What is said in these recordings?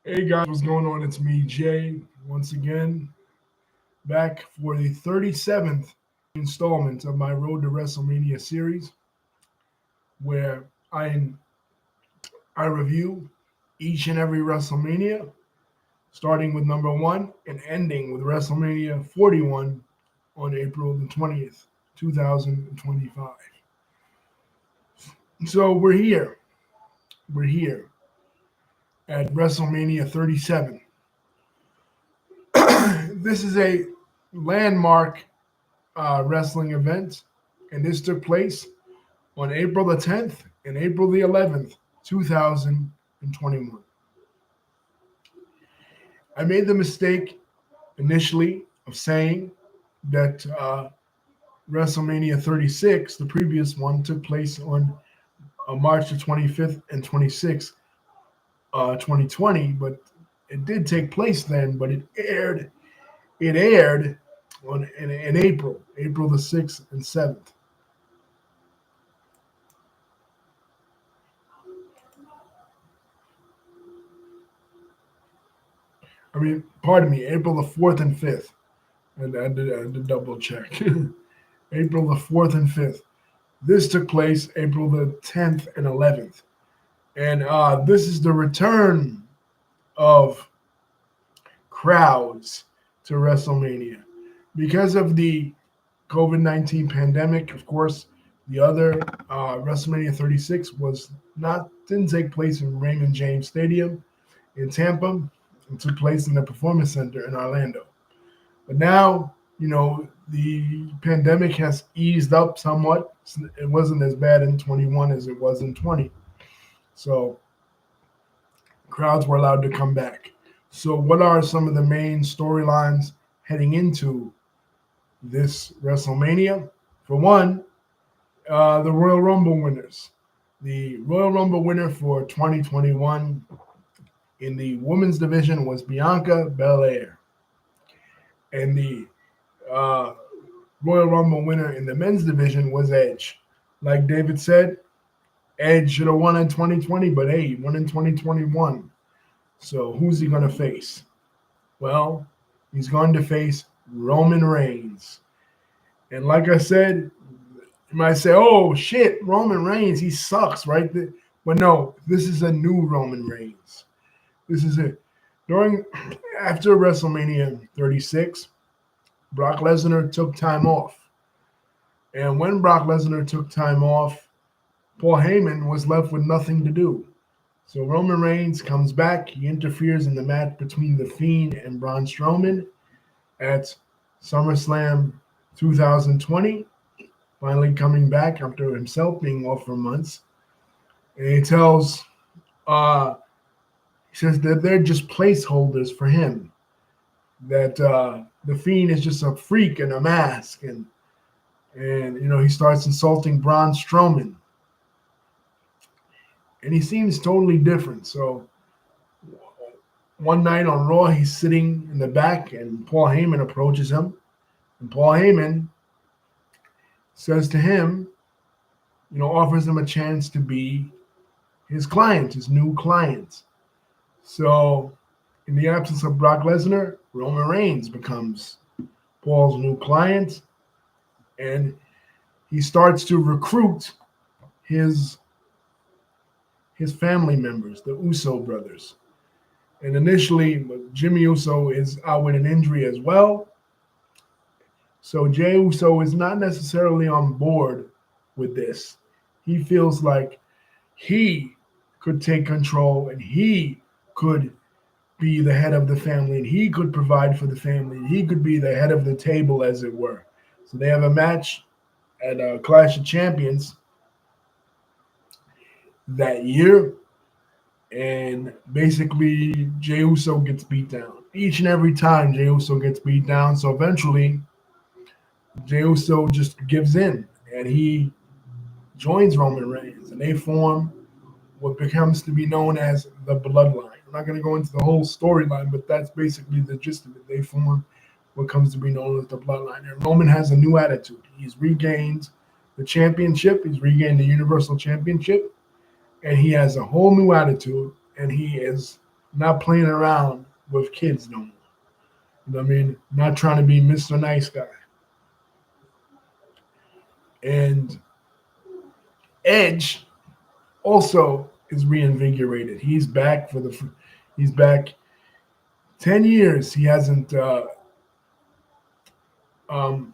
Hey guys, what's going on? It's me, Jay, once again, back for the 37th installment of my Road to WrestleMania series, where I review each and every WrestleMania, starting with number one and ending with WrestleMania 41 on April the 20th, 2025. So we're here. We're here at WrestleMania 37. This is a landmark wrestling event, and this took place on April the 10th and April the 11th, 2021. I made the mistake initially of saying that WrestleMania 36, the previous one, took place on March the 25th and 26th, 2020, but it did take place then, but it aired in April the 6th and 7th. Pardon me, April the 4th and 5th. And I did double check. April the 4th and 5th. This took place April the 10th and 11th. And this is the return of crowds to WrestleMania. Because of the COVID-19 pandemic, of course, the other WrestleMania 36 didn't take place in Raymond James Stadium in Tampa. It took place in the Performance Center in Orlando. But now, the pandemic has eased up somewhat. It wasn't as bad in 21 as it was in 20. So crowds were allowed to come back. So what are some of the main storylines heading into this WrestleMania? For one, the Royal Rumble winners. The Royal Rumble winner for 2021 in the women's division was Bianca Belair. And the Royal Rumble winner in the men's division was Edge. Like David said, Edge should have won in 2020, but hey, he won in 2021. So who's he going to face? Well, he's going to face Roman Reigns. And like I said, you might say, oh, shit, Roman Reigns, he sucks, right? But no, this is a new Roman Reigns. This is it. After WrestleMania 36, Brock Lesnar took time off. And when Brock Lesnar took time off, Paul Heyman was left with nothing to do. So Roman Reigns comes back. He interferes in the match between The Fiend and Braun Strowman at SummerSlam 2020, finally coming back after himself being off for months. And he says that they're just placeholders for him, that The Fiend is just a freak in a mask, and he starts insulting Braun Strowman. And he seems totally different. So one night on Raw, he's sitting in the back, and Paul Heyman approaches him. And Paul Heyman says to him, offers him a chance to be his client, his new client. So in the absence of Brock Lesnar, Roman Reigns becomes Paul's new client. And he starts to recruit his family members, the Uso brothers. And initially, Jimmy Uso is out with an injury as well. So Jey Uso is not necessarily on board with this. He feels like he could take control and he could be the head of the family and he could provide for the family. He could be the head of the table, as it were. So they have a match at Clash of Champions that year, and basically Jey Uso gets beat down. Each and every time Jey Uso gets beat down, so eventually Jey Uso just gives in and he joins Roman Reigns, and they form what becomes to be known as the Bloodline. I'm not going to go into the whole storyline, but that's basically the gist of it. They form what comes to be known as the Bloodline. And Roman has a new attitude. He's regained the championship. He's regained the Universal Championship. And he has a whole new attitude. And he is not playing around with kids no more. You know what I mean? Not trying to be Mr. Nice Guy. And Edge also is reinvigorated. He's back 10 years. He hasn't um,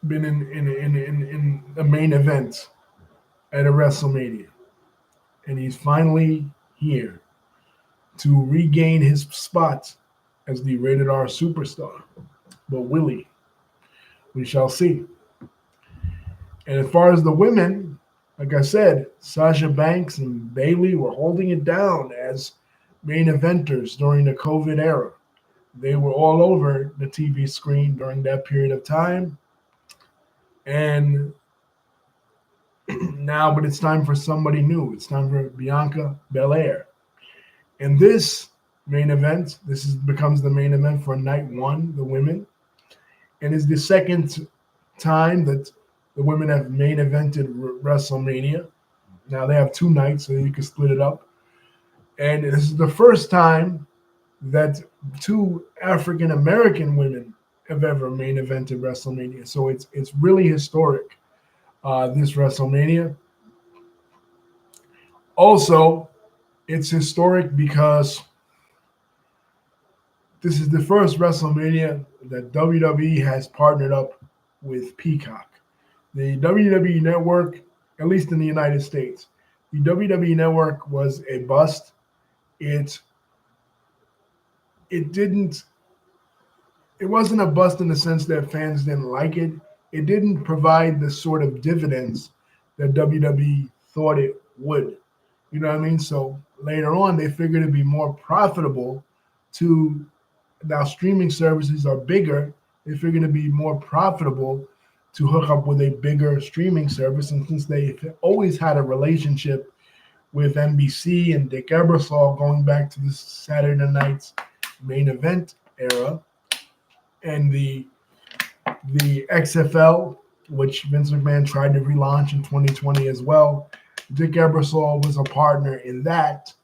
been in the main event at a WrestleMania. And he's finally here to regain his spot as the rated R superstar. But will he? We shall see. And as far as the women, like I said, Sasha Banks and Bayley were holding it down as main eventers during the COVID era. They were all over the TV screen during that period of time. And now, but it's time for somebody new. It's time for Bianca Belair. And this main event, becomes the main event for night one, the women, and is the second time that the women have main evented WrestleMania. Now they have 2 nights, so you can split it up. And this is the first time that 2 African American women have ever main evented WrestleMania. So it's really historic, this WrestleMania. Also, it's historic because this is the first WrestleMania that WWE has partnered up with Peacock. The WWE Network, at least in the United States, the WWE Network was a bust. It wasn't a bust in the sense that fans didn't like it. It didn't provide the sort of dividends that WWE thought it would. You know what I mean? So later on, they figured it'd be more profitable to, now streaming services are bigger. They figured it'd be more profitable to hook up with a bigger streaming service. And since they've always had a relationship with NBC and Dick Ebersol going back to the Saturday night's main event era, and the XFL, which Vince McMahon tried to relaunch in 2020 as well, Dick Ebersol was a partner in that.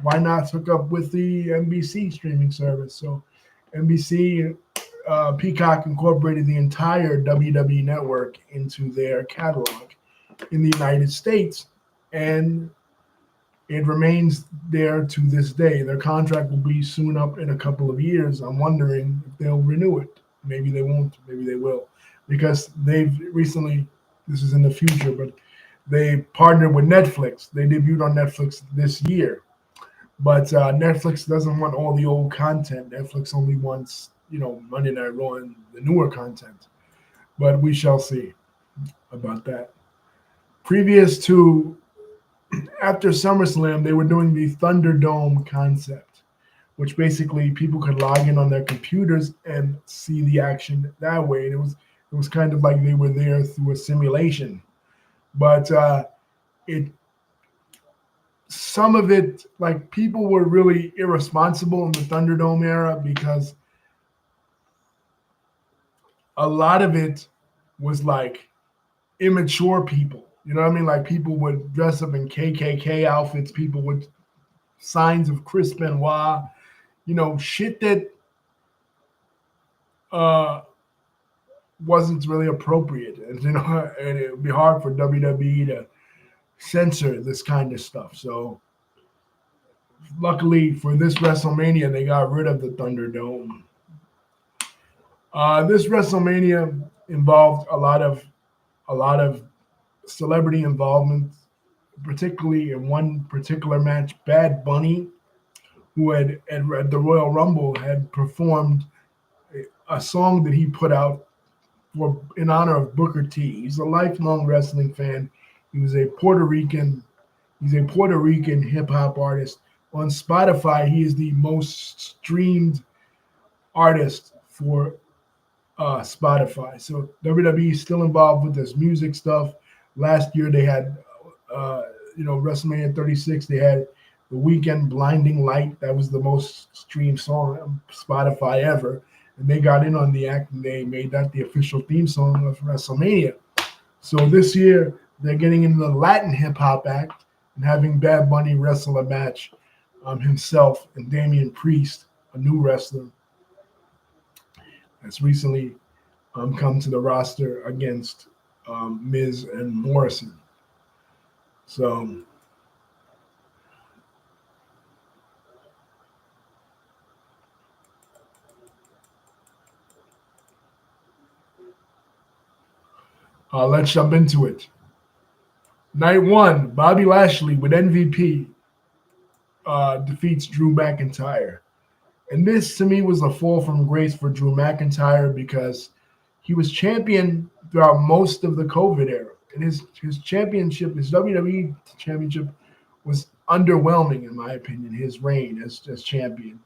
Why not hook up with the NBC streaming service? So NBC, Peacock incorporated the entire WWE network into their catalog in the United States, and it remains there to this day. Their contract will be soon up in a couple of years. I'm wondering if they'll renew it. Maybe they won't, maybe they will. Because they've recently, this is in the future, but they partnered with Netflix. They debuted on Netflix this year. But Netflix doesn't want all the old content. Netflix only wants, Monday Night Raw and the newer content. But we shall see about that. After SummerSlam, they were doing the Thunderdome concept, which basically people could log in on their computers and see the action that way. And it was kind of like they were there through a simulation. But some of it, like, people were really irresponsible in the Thunderdome era because a lot of it was like immature people. You know what I mean? Like, people would dress up in KKK outfits. People with signs of Chris Benoit. Shit that wasn't really appropriate. And, and it would be hard for WWE to censor this kind of stuff. So, luckily for this WrestleMania, they got rid of the Thunderdome. This WrestleMania involved a lot of celebrity involvement, particularly in one particular match. Bad Bunny, who had at the Royal Rumble had performed a song that he put out in honor of Booker T. He's a lifelong wrestling fan. He's a Puerto Rican hip hop artist. On Spotify, he is the most streamed artist for Spotify. So WWE is still involved with this music stuff. Last year they had, WrestleMania 36. They had The Weeknd, Blinding Light. That was the most streamed song on Spotify ever. And they got in on the act and they made that the official theme song of WrestleMania. So this year they're getting into the Latin hip hop act and having Bad Bunny wrestle a match himself and Damian Priest, a new wrestler that's recently come to the roster against Miz and Morrison. So let's jump into it. Night one, Bobby Lashley with MVP defeats Drew McIntyre. And this to me was a fall from grace for Drew McIntyre because he was champion throughout most of the COVID era. And his championship, his WWE championship, was underwhelming in my opinion, his reign as champion.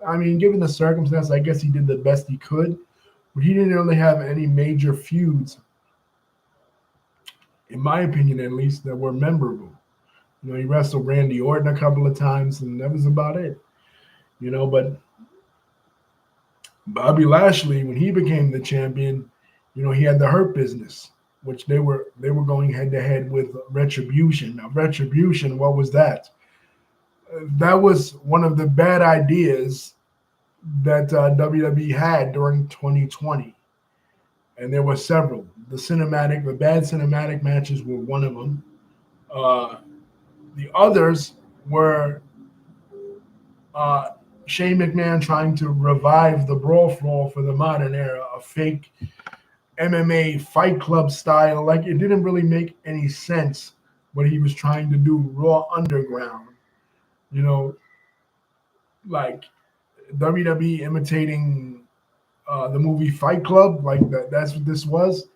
I mean, given the circumstance, I guess he did the best he could, but he didn't really have any major feuds, in my opinion at least, that were memorable. He wrestled Randy Orton a couple of times, and that was about it. But Bobby Lashley, when he became the champion, he had the Hurt Business, which they were going head to head with Retribution. Now, Retribution, what was that? That was one of the bad ideas that WWE had during 2020, and there were several. The bad cinematic matches were one of them. The others were Shane McMahon trying to revive the Brawl Floor for the modern era, a fake MMA Fight Club style. Like, it didn't really make any sense what he was trying to do. Raw Underground, like WWE imitating the movie Fight Club. Like that's what this was.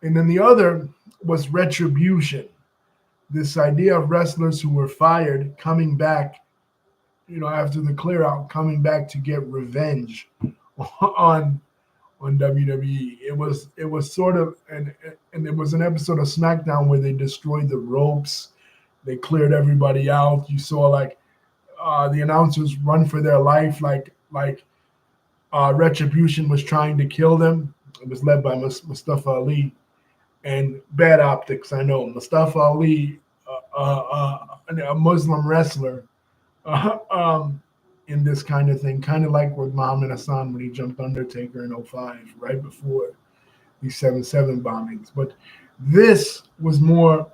And then the other was Retribution. This idea of wrestlers who were fired coming back, after the clear out, coming back to get revenge on WWE. It was sort of and it was an episode of SmackDown where they destroyed the ropes, they cleared everybody out. You saw like the announcers run for their life, like Retribution was trying to kill them. It was led by Mustafa Ali, and bad optics. I know Mustafa Ali, a Muslim wrestler, in this kind of thing, kind of like with Muhammad Hassan when he jumped Undertaker in '05, right before these 7/7 bombings. But this was more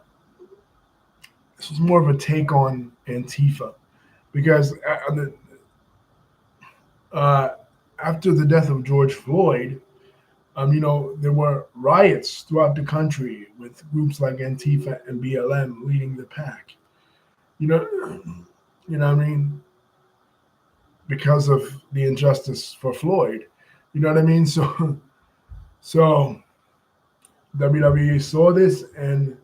of a take on Antifa, because after the death of George Floyd, there were riots throughout the country with groups like Antifa and BLM leading the pack. What I mean? Because of the injustice for Floyd. You know what I mean? So WWE saw this and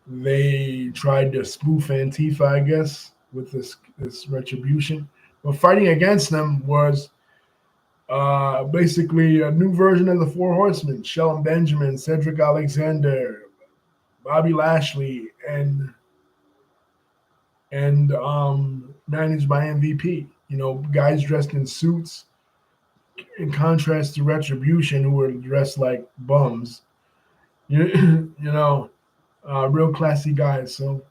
they tried to spoof Antifa, I guess, with this Retribution. But fighting against them was basically a new version of the Four Horsemen: Shelton Benjamin, Cedric Alexander, Bobby Lashley, and managed by MVP. Guys dressed in suits, in contrast to Retribution, who were dressed like bums. Real classy guys. So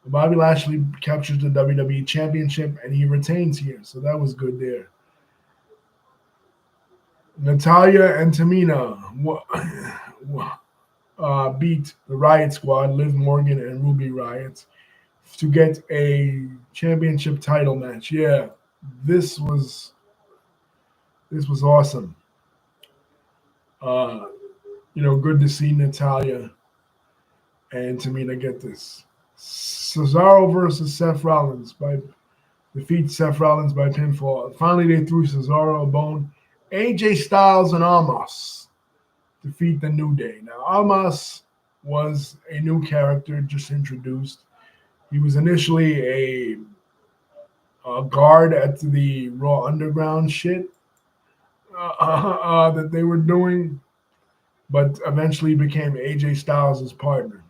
Bobby Lashley captures the WWE Championship and he retains here. So that was good there. Natalia and Tamina beat the Riot Squad, Liv Morgan and Ruby Riott, to get a championship title match. Yeah, this was awesome. Good to see Natalia and Tamina get this. Cesaro versus Seth Rollins defeats Seth Rollins by pinfall. Finally, they threw Cesaro a bone. AJ Styles and Omos defeat the New Day. Now, Omos was a new character just introduced. He was initially a guard at the Raw Underground shit that they were doing, but eventually became AJ Styles' partner.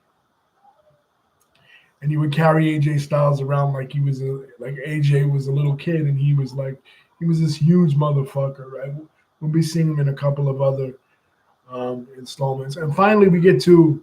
And he would carry AJ Styles around like AJ was a little kid, and he was this huge motherfucker, right? We'll be seeing him in a couple of other installments. And finally, we get to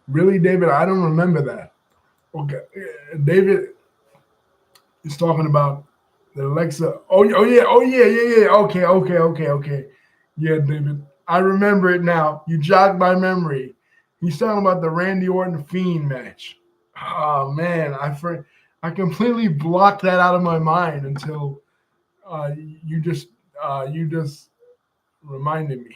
Really, David? I don't remember that. Okay, David is talking about the Alexa. Oh yeah, yeah. Okay. Yeah, David, I remember it now. You jogged my memory. He's talking about the Randy Orton Fiend match. Oh man, I completely blocked that out of my mind until uh, you just you just reminded me.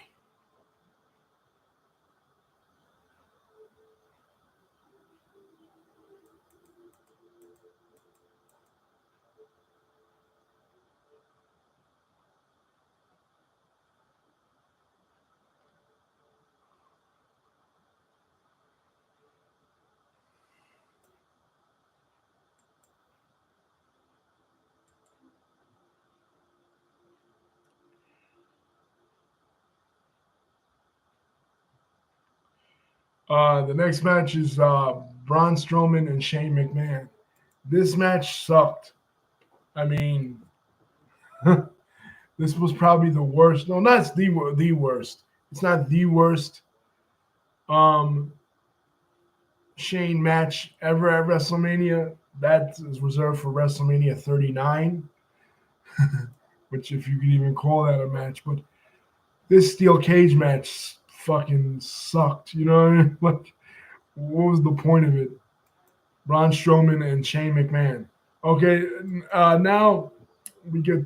The next match is Braun Strowman and Shane McMahon. This match sucked. I mean, this was probably the worst. No, not the worst. It's not the worst um, Shane match ever at WrestleMania. That is reserved for WrestleMania 39, which if you could even call that a match. But this steel cage match fucking sucked. You know what I mean? Like, what was the point of it? Braun Strowman and Shane McMahon. Okay, now we get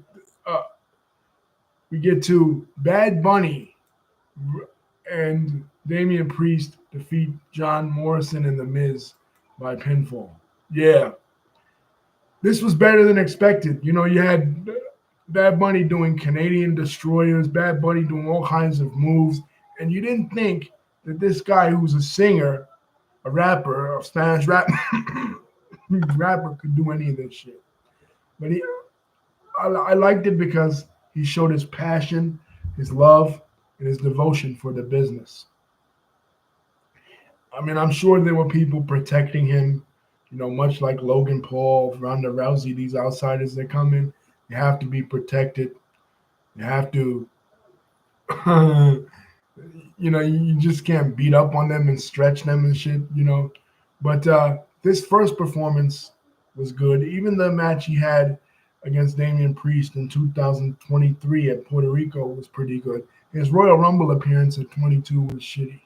uh, we get to Bad Bunny and Damian Priest defeat John Morrison and The Miz by pinfall. Yeah, this was better than expected. You know, you had Bad Bunny doing Canadian destroyers, Bad Bunny doing all kinds of moves, and you didn't think that this guy who's a singer, a rapper, a Spanish rapper could do any of this shit. But I liked it because he showed his passion, his love, and his devotion for the business. I mean, I'm sure there were people protecting him, you know, much like Logan Paul, Ronda Rousey, these outsiders that come in, they have to be protected. You have to, you know, you just can't beat up on them and stretch them and shit, you know. But this first performance was good. Even the match he had against Damian Priest in 2023 at Puerto Rico was pretty good. His Royal Rumble appearance at 22 was shitty.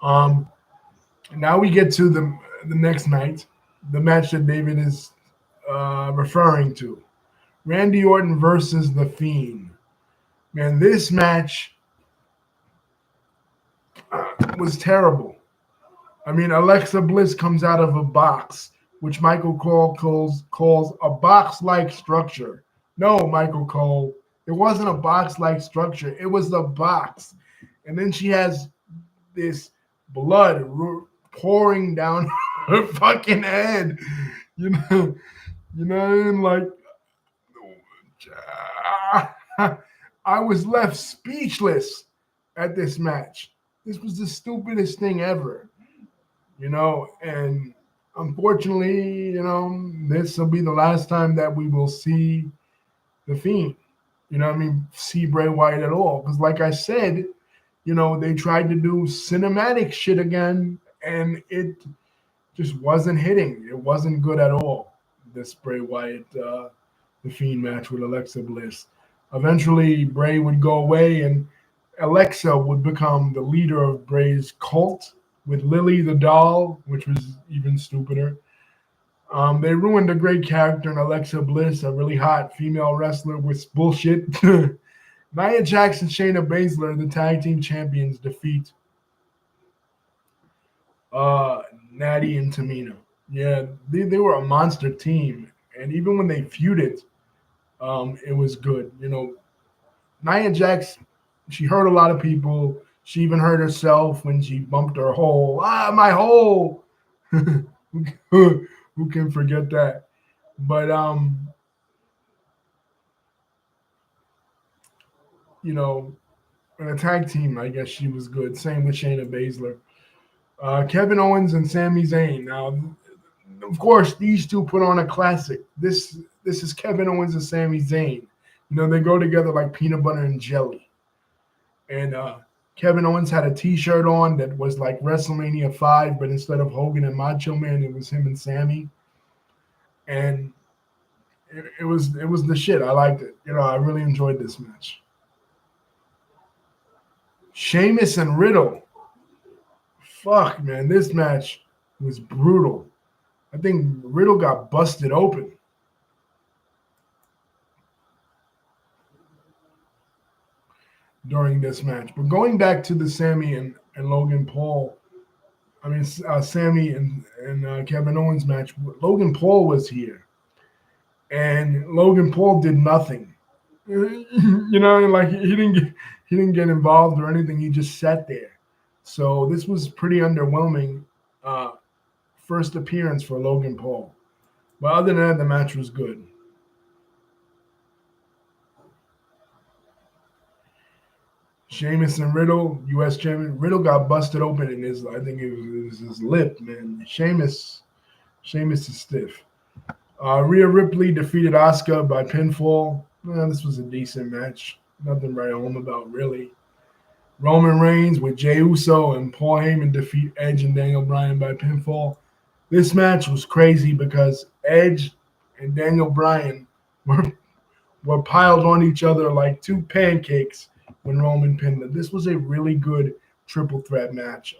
Um, Now we get to the next night, the match that David is referring to. Randy Orton versus The Fiend. Man, this match was terrible. I mean, Alexa Bliss comes out of a box, which Michael Cole calls a box-like structure. No, Michael Cole, it wasn't a box-like structure. It was the box. And then she has this blood pouring down her fucking head. You know, you know what I mean? Like, I was left speechless at this match. This was the stupidest thing ever, you know, and unfortunately, you know, this will be the last time that we will see the Fiend. You know what I mean? See Bray Wyatt at all. Because, like I said, you know, they tried to do cinematic shit again, and it just wasn't hitting. It wasn't good at all. This Bray Wyatt, the Fiend match with Alexa Bliss. Eventually, Bray would go away, and Alexa would become the leader of Bray's cult with Lily the doll, which was even stupider. They ruined a great character in Alexa Bliss, a really hot female wrestler with bullshit. Nia Jax and Shayna Baszler, the tag team champions, defeat Natty and Tamina. Yeah, they were a monster team, and even when they feuded, it was good. You know, Nia Jax, she hurt a lot of people. She even hurt herself when she bumped her hole. Ah, my hole. Who can forget that? But you know, in a tag team, I guess she was good. Same with Shayna Baszler. Kevin Owens and Sami Zayn. Now, of course, these two put on a classic. This is Kevin Owens and Sami Zayn. You know, they go together like peanut butter and jelly. And Kevin Owens had a T-shirt on that was like WrestleMania 5, but instead of Hogan and Macho Man, it was him and Sammy, and it was the shit. I liked it. I really enjoyed this match. Sheamus and Riddle. Fuck, man, this match was brutal. I think Riddle got busted open during this match. But going back to the Sammy and Logan Paul, Sammy and Kevin Owens match, Logan Paul was here, and Logan Paul did nothing. Like he didn't get involved or anything. He just sat there. So this was pretty underwhelming uh, first appearance for Logan Paul. But other than that, the match was good. Sheamus and Riddle, U.S. champion. Riddle got busted open in his, I think it was his lip, man. Sheamus is stiff. Rhea Ripley defeated Asuka by pinfall. This was a decent match. Nothing right home about, really. Roman Reigns with Jey Uso and Paul Heyman defeat Edge and Daniel Bryan by pinfall. This match was crazy because Edge and Daniel Bryan were were piled on each other like two pancakes when Roman pinned them. This was a really good triple threat match.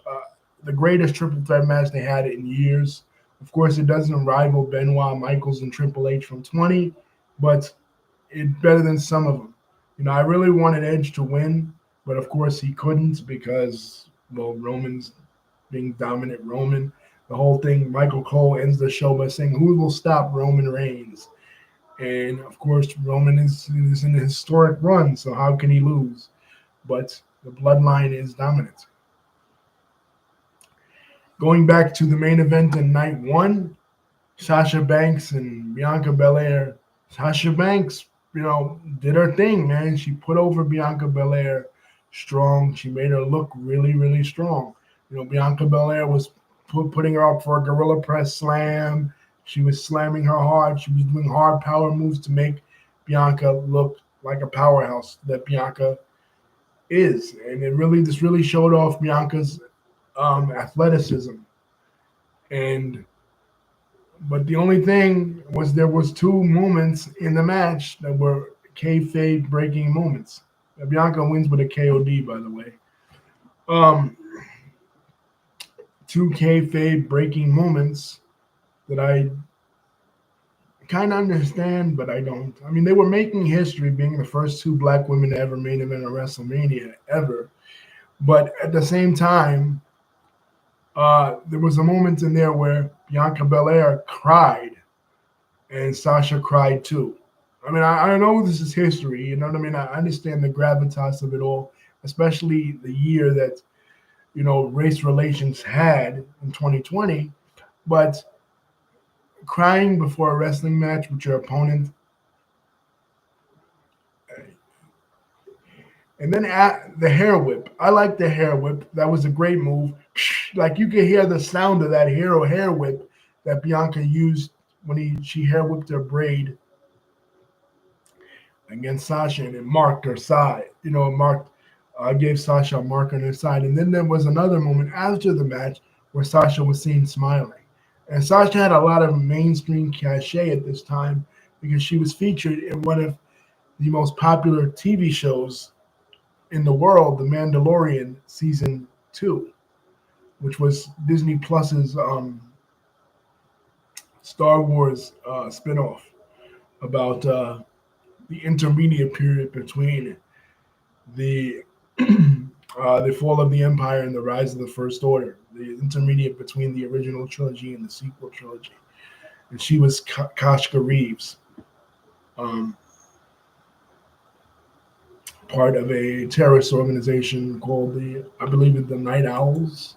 The greatest triple threat match they had in years. Of course, it doesn't rival Benoit, Michaels, and Triple H from 20, but it's better than some of them. I really wanted Edge to win, but of course he couldn't because, well, Roman's being dominant Roman. The whole thing, Michael Cole ends the show by saying, "Who will stop Roman Reigns?" And of course, Roman is in a historic run, so how can he lose? But the bloodline is dominant. Going back to the main event in night one, Sasha Banks and Bianca Belair. Sasha Banks, did her thing, man. She put over Bianca Belair strong. She made her look really, really strong. Bianca Belair was putting her up for a gorilla press slam. She was slamming her hard. She was doing hard power moves to make Bianca look like a powerhouse that Bianca is. And this really showed off Bianca's athleticism. But the only thing was there was two moments in the match that were kayfabe breaking moments. Bianca wins with a KOD, by the way. Two kayfabe breaking moments that I kind of understand, but I don't. I mean, they were making history being the first two black women to ever main event a WrestleMania ever. But at the same time, there was a moment in there where Bianca Belair cried and Sasha cried too. I mean, I know this is history, you know what I mean? I understand the gravitas of it all, especially the year that, race relations had in 2020. But crying before a wrestling match with your opponent, and then the hair whip. I like the hair whip. That was a great move. Like you could hear the sound of that hair whip that Bianca used when she hair whipped her braid against Sasha, and it marked her side. Gave Sasha a mark on her side. And then there was another moment after the match where Sasha was seen smiling. And Sasha had a lot of mainstream cachet at this time because she was featured in one of the most popular TV shows in the world, The Mandalorian season 2, which was Disney Plus's Star Wars spinoff about the intermediate period between the the fall of the Empire and the rise of the First Order, the intermediate between the original trilogy and the sequel trilogy. And she was Kashka Reeves, part of a terrorist organization called I believe it's the Night Owls.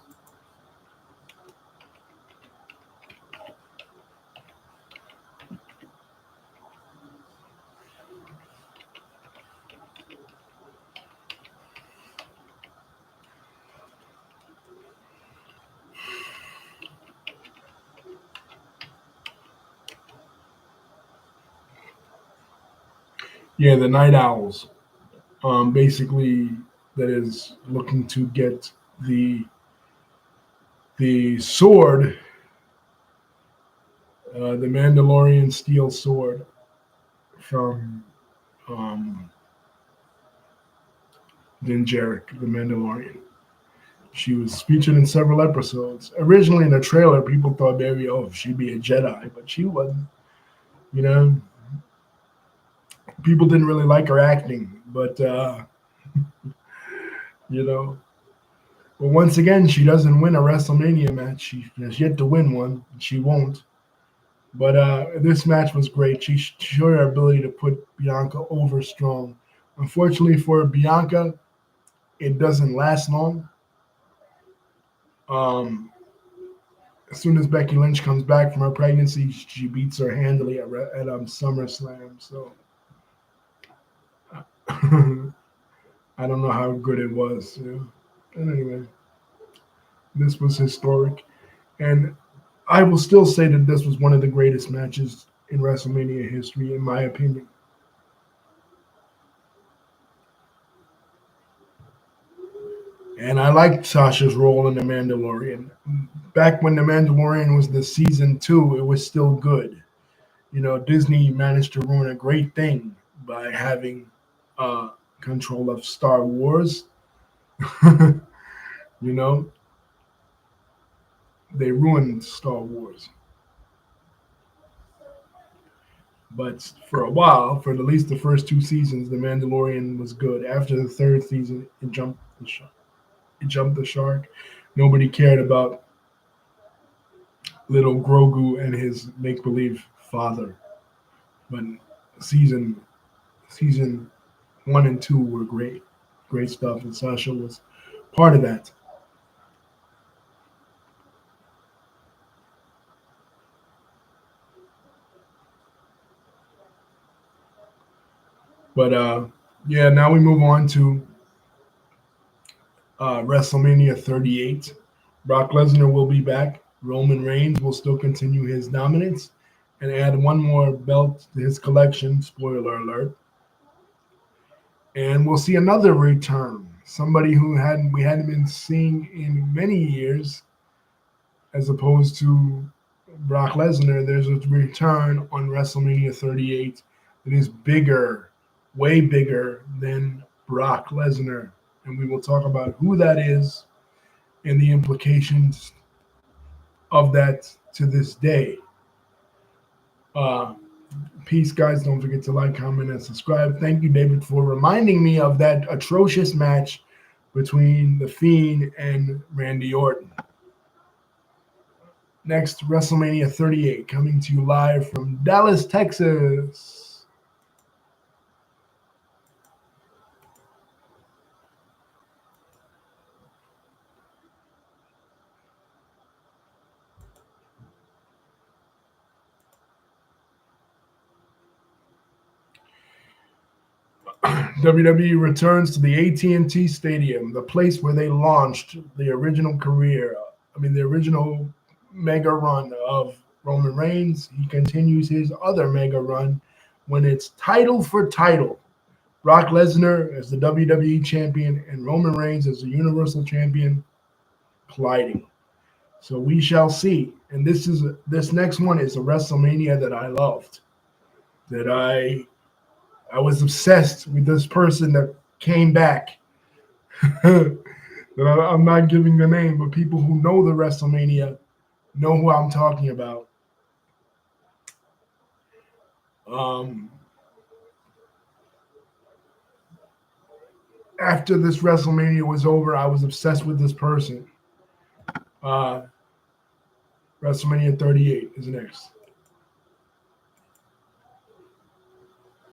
Yeah, the Night Owls. Basically, that is looking to get the sword, the Mandalorian steel sword from um, Din Djarin, the Mandalorian. She was featured in several episodes. Originally in the trailer, people thought maybe, oh, she'd be a Jedi, but she wasn't. You know, people didn't really like her acting, but you know. But once again, she doesn't win a WrestleMania match. She has yet to win one. She won't. But this match was great. She showed her ability to put Bianca over strong. Unfortunately for Bianca, it doesn't last long. Um, as soon as Becky Lynch comes back from her pregnancy, she beats her handily at SummerSlam. So I don't know how good it was. You know? And anyway, this was historic. And I will still say that this was one of the greatest matches in WrestleMania history, in my opinion. And I liked Sasha's role in The Mandalorian. Back when The Mandalorian was the season 2, it was still good. You know, Disney managed to ruin a great thing by having control of Star Wars. You know, they ruined Star Wars. But for a while, for at least the first 2 seasons, The Mandalorian was good. After the third season, it jumped the shark. It jumped the shark. Nobody cared about little Grogu and his make-believe father. But season season 1 and 2 were great stuff, and Sasha was part of that. But yeah, now we move on to WrestleMania 38. Brock Lesnar will be back. Roman Reigns will still continue his dominance and add one more belt to his collection. Spoiler alert. And we'll see another return. Somebody who we hadn't been seeing in many years, as opposed to Brock Lesnar. There's a return on WrestleMania 38 that is bigger, way bigger than Brock Lesnar. And we will talk about who that is and the implications of that to this day. Uh, Peace, guys. Don't forget to like, comment, and subscribe. Thank you, David, for reminding me of that atrocious match between The Fiend and Randy Orton. Next, WrestleMania 38, coming to you live from Dallas, Texas. WWE returns to the AT&T Stadium, the place where they launched the original the original mega run of Roman Reigns. He continues his other mega run when it's title for title. Brock Lesnar as the WWE champion and Roman Reigns as the Universal champion colliding. So we shall see. And this next one is a WrestleMania that I loved. That I was obsessed with this person that came back. I'm not giving the name, but people who know the WrestleMania know who I'm talking about. After this WrestleMania was over, I was obsessed with this person. WrestleMania 38 is next.